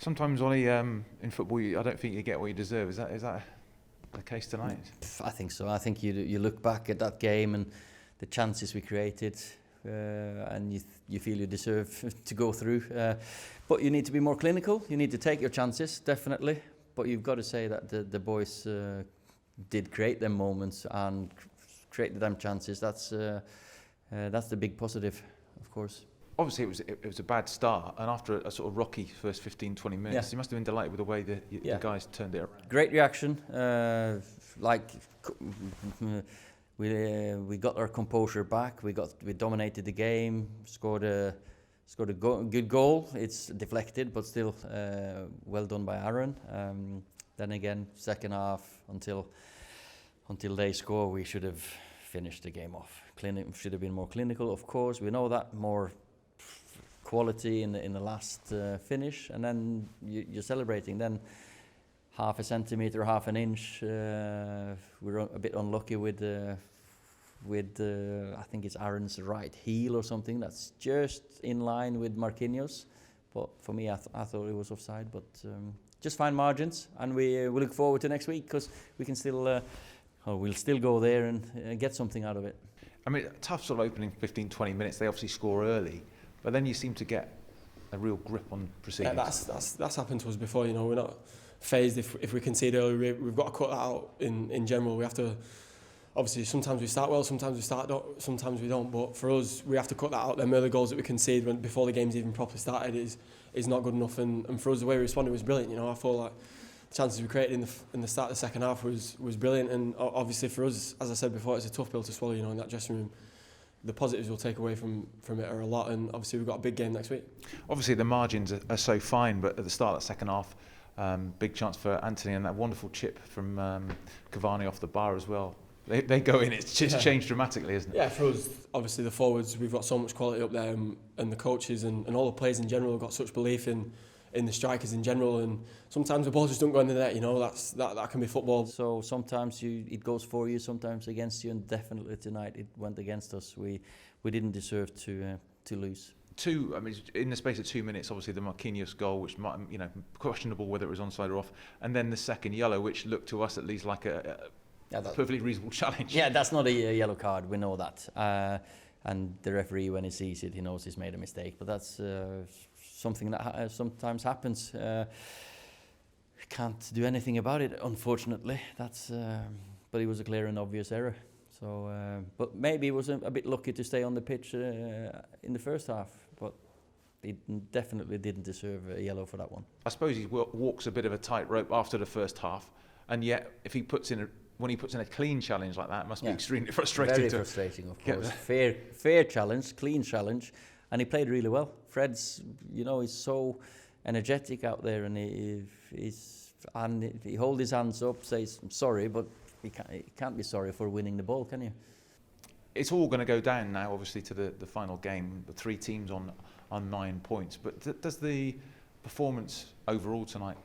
Sometimes, Ollie, in football, I don't think you get what you deserve. Is that the case tonight? I think so. I think you look back at that game and the chances we created, and you feel you deserve to go through. But you need to be more clinical. You need to take your chances, definitely. But you've got to say that the boys did create them moments and created them chances. That's the big positive, of course. Obviously, it was a bad start, and after a sort of rocky first 15-20 minutes, you must have been delighted with the way the guys turned it around. Great reaction. We got our composure back. We dominated the game. Scored a good goal. It's deflected, but still well done by Aaron. Then again, second half until they score, we should have finished the game off. Should have been more clinical, of course. We know that, more quality in the last finish, and then you're celebrating. Then half a centimetre, half an inch. We're a bit unlucky with I think it's Aaron's right heel or something. That's just in line with Marquinhos. But for me, I thought it was offside. But just fine margins, and we look forward to next week, because we can still we'll still go there and get something out of it. I mean, tough sort of opening 15-20 minutes. They obviously score early, but then you seem to get a real grip on proceedings. Yeah, that's happened to us before. You know, we're not phased if we concede early. We've got to cut that out. In general, we have to. Obviously, sometimes we start well, sometimes sometimes we don't. But for us, we have to cut that out. Them early goals that we concede before the game's even properly started is not good enough. And for us, the way we responded was brilliant. You know, I thought like the chances we created in the start of the second half was brilliant. And obviously for us, as I said before, it's a tough pill to swallow. You know, in that dressing room, the positives we'll take away from it are a lot. And obviously we've got a big game next week. Obviously the margins are so fine, but at the start of the second half, big chance for Anthony, and that wonderful chip from Cavani off the bar as well. They go in, it's just changed dramatically, isn't it? Yeah, for us, obviously the forwards, we've got so much quality up there, and the coaches and all the players in general have got such belief in the strikers in general, and sometimes the ball just don't go in the net, you know, that can be football. So sometimes it goes for you, sometimes against you, and definitely tonight it went against us. We didn't deserve to lose. In the space of 2 minutes, obviously the Marquinhos goal, which might, you know, questionable whether it was onside or off, and then the second yellow, which looked to us at least like a perfectly reasonable challenge. Yeah, that's not a yellow card, we know that. And the referee, when he sees it, he knows he's made a mistake. But that's something that sometimes happens. Can't do anything about it, unfortunately. But it was a clear and obvious error. So, but maybe he was a bit lucky to stay on the pitch in the first half. But he definitely didn't deserve a yellow for that one. I suppose he walks a bit of a tightrope after the first half, and yet if he puts in when he puts in a clean challenge like that, it must be extremely frustrating. Very frustrating, of course. Fair challenge, clean challenge, and he played really well. Fred's, you know, he's so energetic out there, and he holds his hands up, says I'm sorry, but he can't be sorry for winning the ball, can you? It's all going to go down now, obviously, to the final game. The three teams on 9 points. But does the performance overall tonight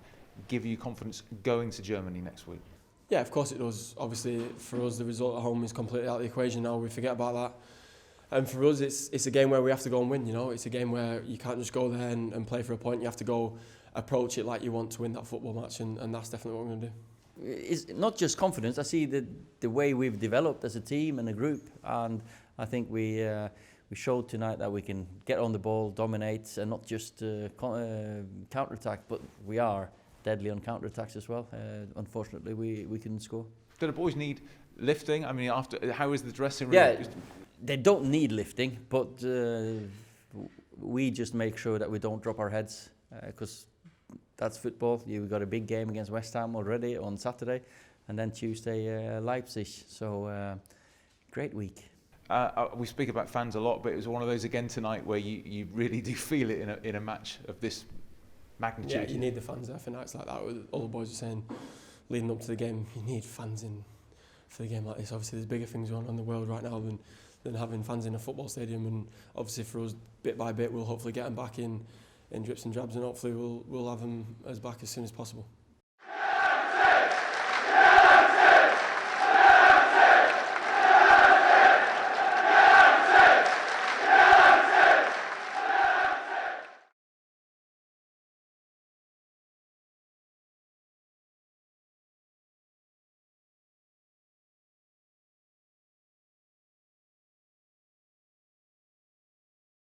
give you confidence going to Germany next week? Yeah, of course it does. Obviously, for us, the result at home is completely out of the equation now. We forget about that. And for us, it's a game where we have to go and win, you know. It's a game where you can't just go there and play for a point. You have to go approach it like you want to win that football match, and that's definitely what we're going to do. It's not just confidence. I see the way we've developed as a team and a group, and I think we showed tonight that we can get on the ball, dominate, and not just counter-attack, but we are deadly on counter-attacks as well. Unfortunately, we couldn't score. Do the boys need lifting? I mean, how is the dressing room? Yeah, they don't need lifting, but we just make sure that we don't drop our heads, because that's football. You've got a big game against West Ham already on Saturday, and then Tuesday Leipzig. So great week. We speak about fans a lot, but it was one of those again tonight where you really do feel it in a match of this magnitude. Yeah, you need the fans there for nights like that. All the boys are saying leading up to the game, you need fans in for the game like this. Obviously, there's bigger things going on in the world right now than having fans in a football stadium. And obviously, for us, bit by bit, we'll hopefully get them back in drips and drabs, and hopefully we'll have them as back as soon as possible.